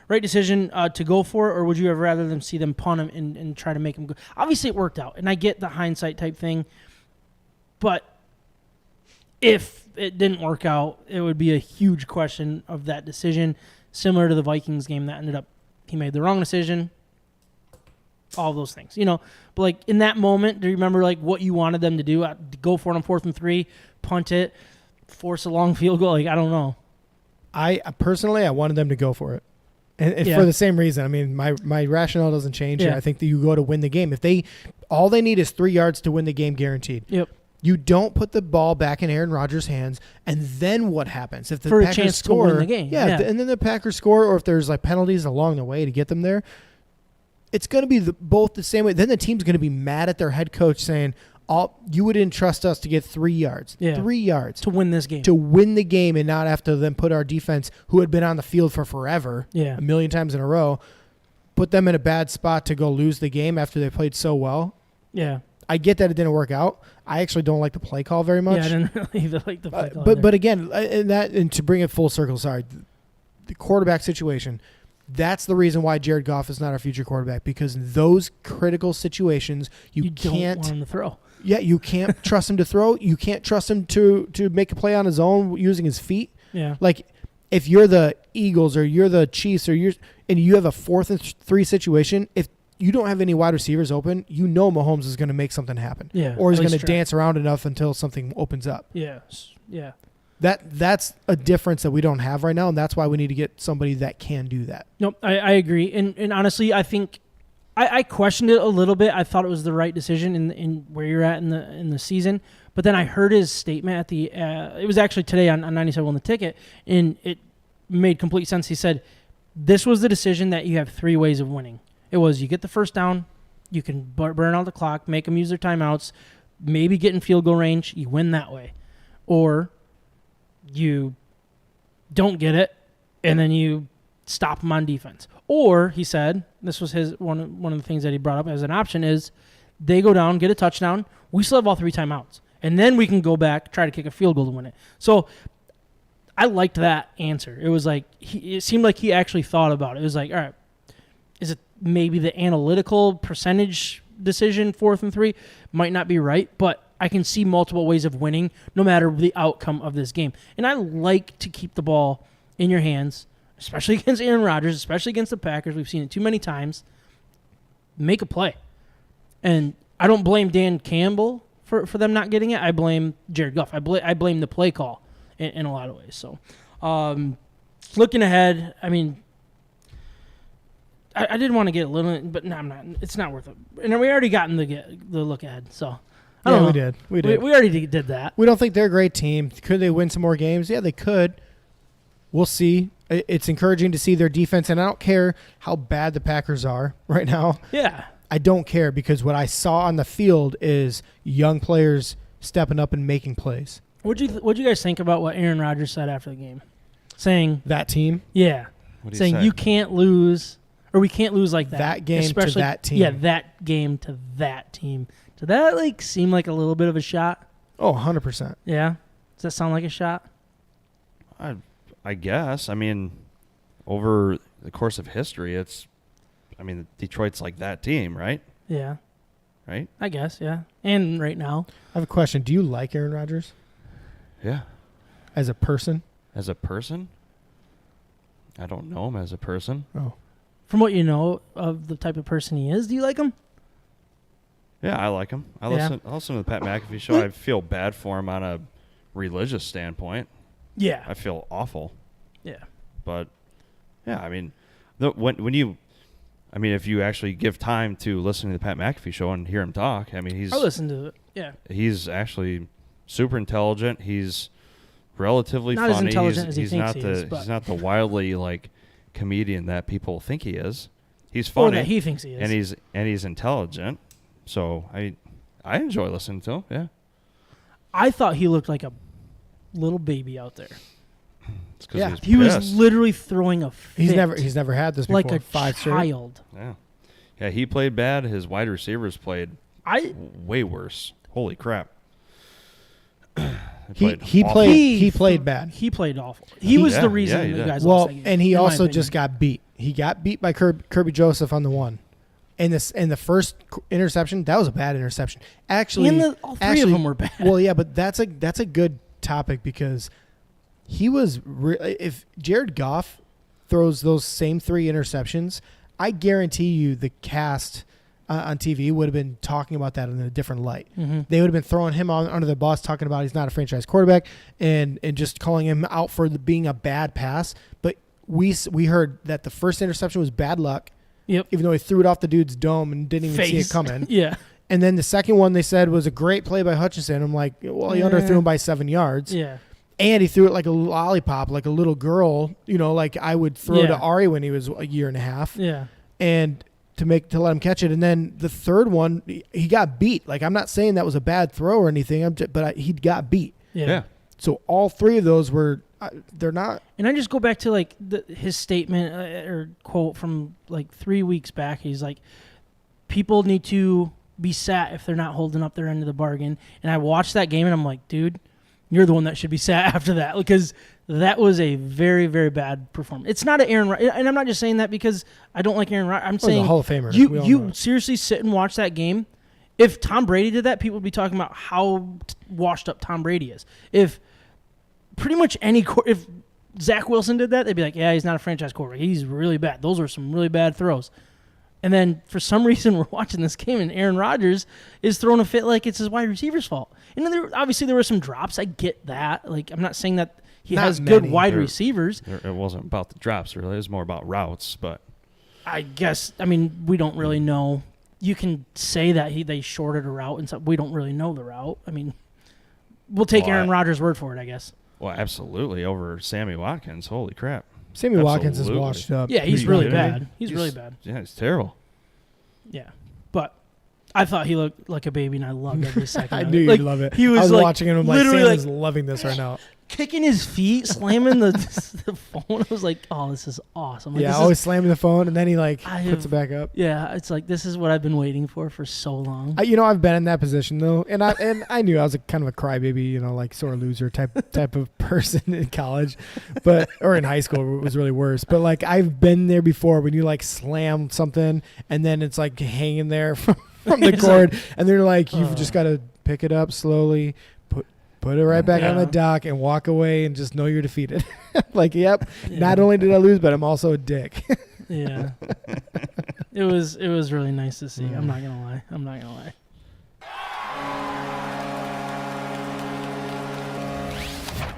Right decision to go for it, or would you have rather them see them punt him and try to make him go? Obviously, it worked out, and I get the hindsight type thing, but if it didn't work out, it would be a huge question of that decision, similar to the Vikings game that ended up he made the wrong decision. All those things, But like in that moment, do you remember like what you wanted them to do? Go for it on 4th and 3, punt it, force a long field goal. Like I don't know. I personally wanted them to go for it. And for the same reason. I mean, my rationale doesn't change here. I think that you go to win the game. All they need is 3 yards to win the game guaranteed. Yep. You don't put the ball back in Aaron Rodgers' hands, and then what happens? If the for Packers a chance score, to win the game. And then the Packers score, or if there's like penalties along the way to get them there, it's going to be both the same way. Then the team's going to be mad at their head coach saying, you would entrust us to get 3 yards. Yeah. 3 yards. To win this game. To win the game and not have to then put our defense, who had been on the field for forever, a million times in a row, put them in a bad spot to go lose the game after they played so well. Yeah. I get that it didn't work out. I actually don't like the play call very much. Yeah, I didn't really like the play call. But again, and to bring it full circle, the quarterback situation, that's the reason why Jared Goff is not our future quarterback, because in those critical situations, you can't don't want him to throw. Yeah, you can't trust him to throw. You can't trust him to make a play on his own using his feet. Yeah. Like if you're the Eagles or you're the Chiefs and you have a 4th and 3 situation, if you don't have any wide receivers open, Mahomes is going to make something happen. Yeah. Or he's going to dance around enough until something opens up. Yeah. Yeah. That's a difference that we don't have right now, and that's why we need to get somebody that can do that. Nope, I agree. And honestly, I think I questioned it a little bit. I thought it was the right decision in where you're at in the season. But then I heard his statement at the it was actually today on 97 on the ticket, and it made complete sense. He said, this was the decision that you have 3 ways of winning. It was you get the first down, you can burn out the clock, make them use their timeouts, maybe get in field goal range, you win that way. Or you don't get it, and then you stop them on defense. Or, he said, this was his one of the things that he brought up as an option, is they go down, get a touchdown, we still have all 3 timeouts. And then we can go back, try to kick a field goal to win it. So I liked that answer. It was like, it seemed like he actually thought about it. It was like, all right, is it maybe the analytical percentage decision, 4th and 3, might not be right, but I can see multiple ways of winning no matter the outcome of this game. And I like to keep the ball in your hands, especially against Aaron Rodgers, especially against the Packers. We've seen it too many times. Make a play. And I don't blame Dan Campbell for them not getting it. I blame Jared Goff. I blame the play call in a lot of ways. So looking ahead, I mean, I did want to get a little, but no, I'm not. It's not worth it. And we already gotten the look ahead, so. I don't know. We did. We already did that. We don't think they're a great team. Could they win some more games? Yeah, they could. We'll see. It's encouraging to see their defense, and I don't care how bad the Packers are right now. Yeah. I don't care, because what I saw on the field is young players stepping up and making plays. What'd you guys think about what Aaron Rodgers said after the game? Saying that team? Yeah. What'd he saying say? You can't lose, or we can't lose like that. That game to that team. Yeah, that game to that team. Did that seem like a little bit of a shot? Oh, 100%. Yeah? Does that sound like a shot? I guess. I mean, over the course of history, Detroit's like that team, right? Yeah. Right? I guess, yeah. And right now. I have a question. Do you like Aaron Rodgers? Yeah. As a person? As a person? I don't know him as a person. Oh. From what you know of the type of person he is, do you like him? Yeah, I like him. I listen to the Pat McAfee show. I feel bad for him on a religious standpoint. Yeah. I feel awful. Yeah. But, yeah, I mean, if you actually give time to listen to the Pat McAfee show and hear him talk, I listen to it. Yeah. He's actually super intelligent. He's relatively not funny. As intelligent as he he's thinks not he the is, but. He's not the wildly comedian that people think he is. He's funny. Or that he thinks he is. And he's intelligent. So I enjoy listening to him. Yeah. I thought he looked like a little baby out there. It's 'cause he was literally throwing a fit. He's never had this before. Like a 5 child. Yeah. Yeah, he played bad. His wide receivers played way worse. Holy crap. He awful. played bad. He played awful. He was the reason he you did. guys Well, lost that game. and he in my also opinion. just got beat. He got beat by Kirby Joseph on the one. And the first interception, that was a bad interception. Actually, all three of them were bad. Well, yeah, but that's a good topic because he was if Jared Goff throws those same 3 interceptions, I guarantee you the cast on TV would have been talking about that in a different light. Mm-hmm. They would have been throwing him under the bus, talking about he's not a franchise quarterback, and just calling him out for being a bad pass. But we heard that the first interception was bad luck. Yep. Even though he threw it off the dude's dome and didn't even see it coming. Yeah. And then the second one they said was a great play by Hutchinson. I'm like, well, he underthrew him by 7 yards. Yeah. And he threw it like a lollipop, like a little girl, like I would throw to Ari when he was a year and a half. Yeah. And to let him catch it. And then the third one, he got beat. Like, I'm not saying that was a bad throw or anything, but he got beat. Yeah. So all 3 of those were they're not. And I just go back to like his statement or quote from like 3 weeks back. He's like, people need to be sat if they're not holding up their end of the bargain. And I watched that game and I'm like, dude, you're the one that should be sat after that, because that was a very, very bad performance. It's not an Aaron Rodgers, and I'm not just saying that because I don't like Aaron Rodgers. I'm saying a Hall of Famer. You seriously sit and watch that game. If Tom Brady did that, people would be talking about how washed up Tom Brady is. If pretty much if Zach Wilson did that, they'd be like, yeah, he's not a franchise quarterback. He's really bad. Those are some really bad throws. And then for some reason we're watching this game and Aaron Rodgers is throwing a fit like it's his wide receiver's fault. And then obviously there were some drops. I get that. Like, I'm not saying that he has good wide receivers. It wasn't about the drops, really. It was more about routes. But I guess, we don't really know. You can say that they shorted a route and stuff. We don't really know the route. We'll take Aaron Rodgers' word for it, I guess. Well, absolutely, over Sammy Watkins. Holy crap. Sammy Watkins is washed up. Yeah, he's really bad. He's really bad. Yeah, he's terrible. Yeah. But I thought he looked like a baby, and I loved every second I of knew it. you'd love it. He was I was like, watching him. I'm like, literally Sam is loving this right now. Kicking his feet, slamming the phone. I was like, oh, this is awesome. Like, always slamming the phone, and then he puts it back up. Yeah, it's like, this is what I've been waiting for so long. I've been in that position though, and I knew I was kind of a crybaby, like sore loser type of person in college, or in high school it was really worse. But like, I've been there before when you like slam something and then it's like hanging there from the cord, and they're like, you've just got to pick it up slowly. Put it right back on the dock and walk away and just know you're defeated. Like, yep, not only did I lose, but I'm also a dick. Yeah. It was really nice to see. I'm not going to lie.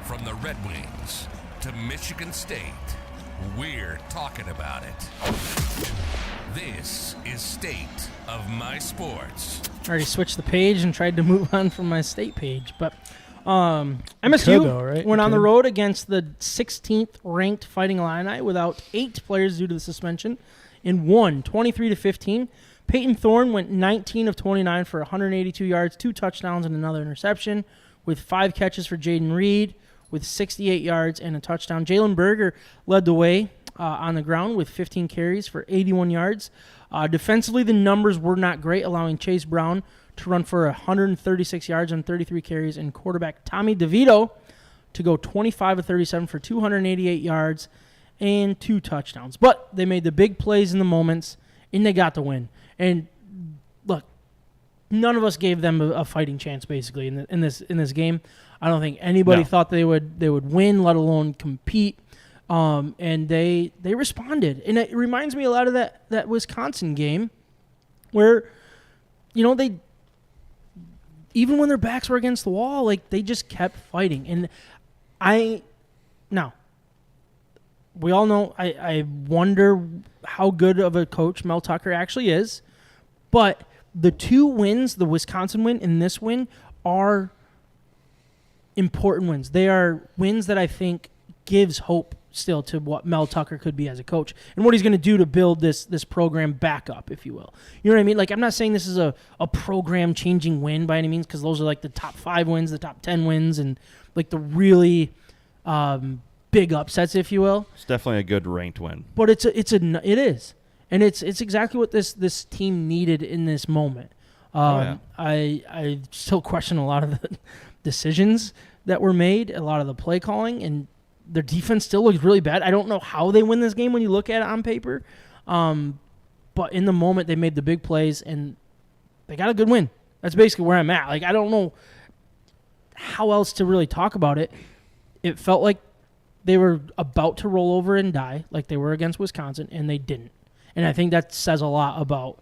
From the Red Wings to Michigan State, we're talking about it. This is State of My Sports. I already switched the page and tried to move on from my state page, but MSU went on the road against the 16th ranked Fighting Illini without 8 players due to the suspension and won 23-15. Peyton Thorne went 19 of 29 for 182 yards, 2 touchdowns, and another interception, with 5 catches for Jaden Reed with 68 yards and a touchdown. Jalen Berger led the way on the ground with 15 carries for 81 yards. Defensively, the numbers were not great, allowing Chase Brown to run for 136 yards on 33 carries, and quarterback Tommy DeVito to go 25 of 37 for 288 yards and 2 touchdowns. But they made the big plays in the moments, and they got the win. And look, none of us gave them a fighting chance basically in this game. I don't think anybody thought they would win, let alone compete. And they responded, and it reminds me a lot of that Wisconsin game, where they, even when their backs were against the wall, like, they just kept fighting. And we all know, I wonder how good of a coach Mel Tucker actually is, but the 2 wins, the Wisconsin win and this win, are important wins. They are wins that I think gives hope still to what Mel Tucker could be as a coach and what he's going to do to build this program back up, if you will. You know what I mean? Like, I'm not saying this is a program-changing win by any means, because those are like the top 5 wins, the top 10 wins, and like the really big upsets, if you will. It's definitely a good ranked win. But it is. And it's exactly what this team needed in this moment. I still question a lot of the decisions that were made, a lot of the play calling, and their defense still looks really bad. I don't know how they win this game when you look at it on paper. But in the moment, they made the big plays, and they got a good win. That's basically where I'm at. Like, I don't know how else to really talk about it. It felt like they were about to roll over and die, like they were against Wisconsin, and they didn't. And I think that says a lot about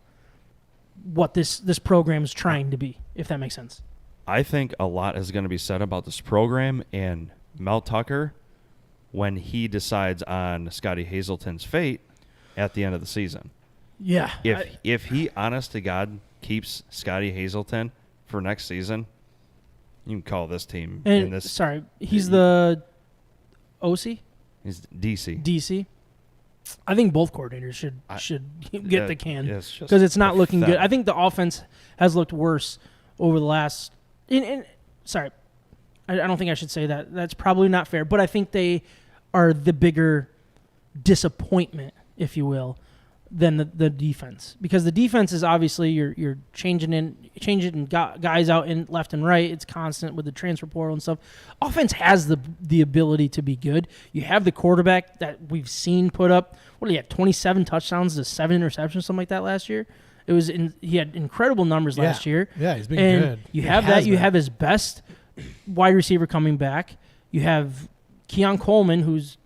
what this program is trying to be, if that makes sense. I think a lot is going to be said about this program and Mel Tucker when he decides on Scotty Hazelton's fate at the end of the season. Yeah. If he, honest to God, keeps Scotty Hazelton for next season, you can call this team and in this. Sorry, he's the OC? He's DC. DC. I think both coordinators should get the can because it's not looking good. I think the offense has looked worse over the last. Sorry, I don't think I should say that. That's probably not fair. But I think they are the bigger disappointment, if you will, than the defense, because the defense is obviously you're changing guys out in left and right. It's constant with the transfer portal and stuff. Offense has the ability to be good. You have the quarterback that we've seen put up. What do you have? 27 touchdowns to 7 interceptions, something like that last year. He had incredible numbers last year. Yeah, he's been good. You have that. You have his best wide receiver coming back. You have Keon Coleman, who's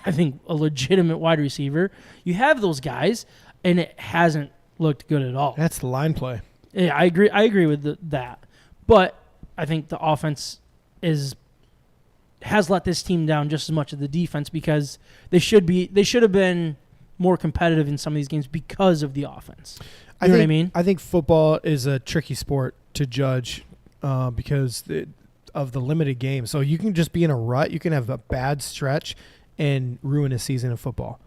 I think a legitimate wide receiver. You have those guys, and it hasn't looked good at all. That's the line play. Yeah, I agree with that. But I think the offense has let this team down just as much as the defense, because they should have been more competitive in some of these games because of the offense. You know what I mean? I think football is a tricky sport to judge because of the limited game. So you can just be in a rut. You can have a bad stretch and ruin a season of football.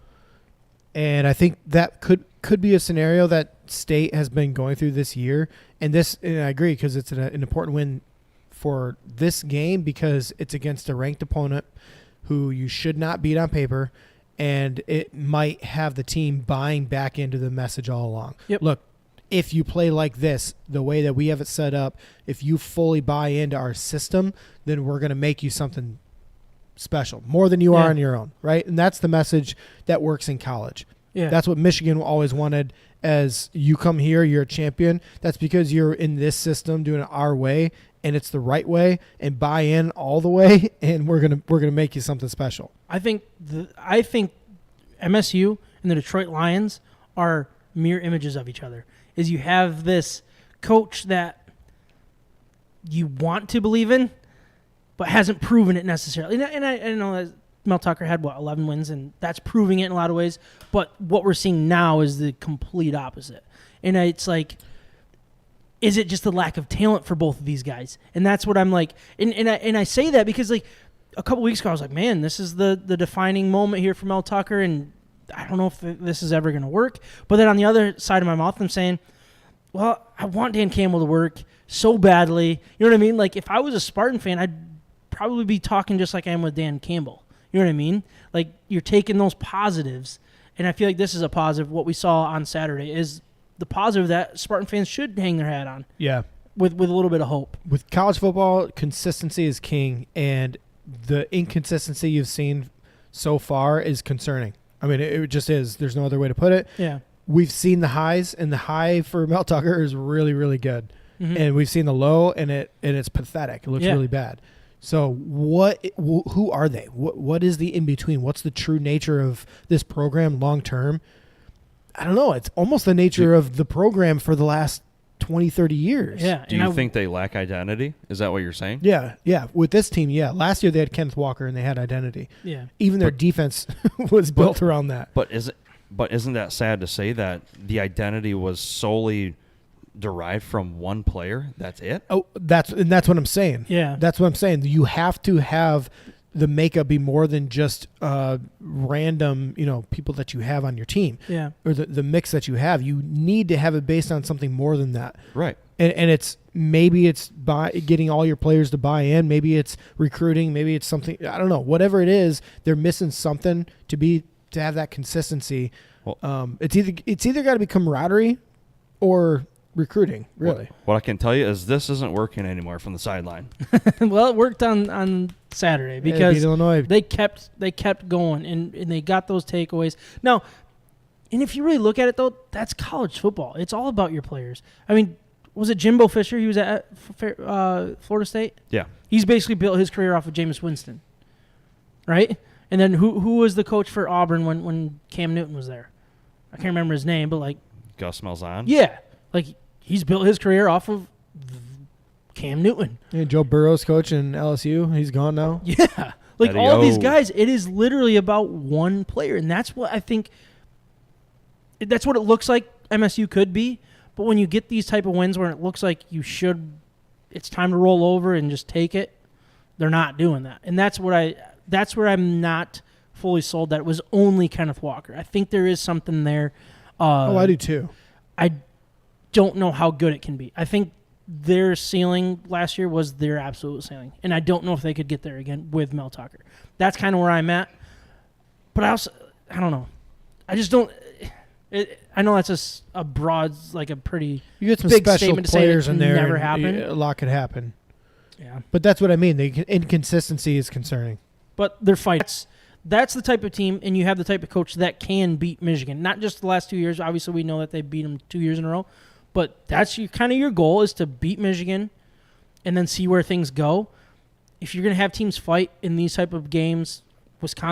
And I think that could be a scenario that State has been going through this year. And I agree, because it's an important win for this game because it's against a ranked opponent who you should not beat on paper, and it might have the team buying back into the message all along. Yep. Look, if you play like this, the way that we have it set up, if you fully buy into our system, then we're going to make you something special, more than you are on your own, right? And that's the message that works in college. Yeah. That's what Michigan always wanted. As you come here, you're a champion. That's because you're in this system doing it our way, and it's the right way, and buy in all the way, and we're gonna make you something special. I think MSU and the Detroit Lions are mirror images of each other. Is you have this coach that you want to believe in, but hasn't proven it necessarily. And I know that Mel Tucker had, 11 wins, and that's proving it in a lot of ways. But what we're seeing now is the complete opposite. And it's like, is it just the lack of talent for both of these guys? And that's what I'm like. And I say that because, like, a couple weeks ago, I was like, man, this is the defining moment here for Mel Tucker, and I don't know if this is ever going to work. But then on the other side of my mouth, I'm saying, well, I want Dan Campbell to work so badly. You know what I mean? Like, if I was a Spartan fan, I'd probably be talking just like I am with Dan Campbell. You know what I mean? Like, you're taking those positives, and I feel like this is a positive. What we saw on Saturday is the positive that Spartan fans should hang their hat on. Yeah. With a little bit of hope. With college football, consistency is king, and the inconsistency you've seen so far is concerning. I mean, it just is. There's no other way to put it. Yeah. We've seen the highs, and the high for Mel Tucker is really, really good. Mm-hmm. And we've seen the low, and it's pathetic. It looks really bad. So who are they? What is the in-between? What's the true nature of this program long-term? I don't know. It's almost the nature of the program for the last 20, 30 years. Yeah. Do you think they lack identity? Is that what you're saying? Yeah. With this team, yeah. Last year they had Kenneth Walker and they had identity. Yeah. Even their defense was built around that. But isn't that sad to say that the identity was solely derived from one player? That's it? Oh, that's what I'm saying. Yeah. That's what I'm saying. You have to have the makeup be more than just random, people that you have on your team. Yeah. Or the mix that you have. You need to have it based on something more than that. Right. And it's maybe it's by getting all your players to buy in. Maybe it's recruiting. Maybe it's something. I don't know. Whatever it is, they're missing something to have that consistency. Well, it's either got to be camaraderie, or recruiting, really. What I can tell you is this isn't working anymore from the sideline. Well, it worked on Saturday They because beat Illinois. they kept going and they got those takeaways. Now, and if you really look at it though, that's college football. It's all about your players. I mean, was it Jimbo Fisher? He was at Florida State. Yeah. He's basically built his career off of Jameis Winston, right? And then who was the coach for Auburn when Cam Newton was there? I can't remember his name, but like Gus Malzahn. yeah, like he's built his career off of Cam Newton. Yeah, Joe Burrow's coach in LSU. He's gone now. Yeah, like Eddie all of these O. guys, it is literally about one player, and that's what I think. That's what it looks like MSU could be. But when you get these type of wins where it looks like it's time to roll over and just take it, they're not doing that, and that's where I'm not fully sold that it was only Kenneth Walker. I think there is something there. I do too. I don't know how good it can be. I think their ceiling last year was their absolute ceiling, and I don't know if they could get there again with Mel Tucker. That's kind of where I'm at. But I don't know. I just don't. I know that's a broad, like a pretty You get some big special statement to say players it in there. never and happened. A lot could happen. Yeah. But that's what I mean. The inconsistency is concerning. But they're fighting. That's the type of team, and you have the type of coach that can beat Michigan. Not just the last 2 years. Obviously, we know that they beat them 2 years in a row. But that's kind of your goal is to beat Michigan and then see where things go. If you're going to have teams fight in these type of games, Wisconsin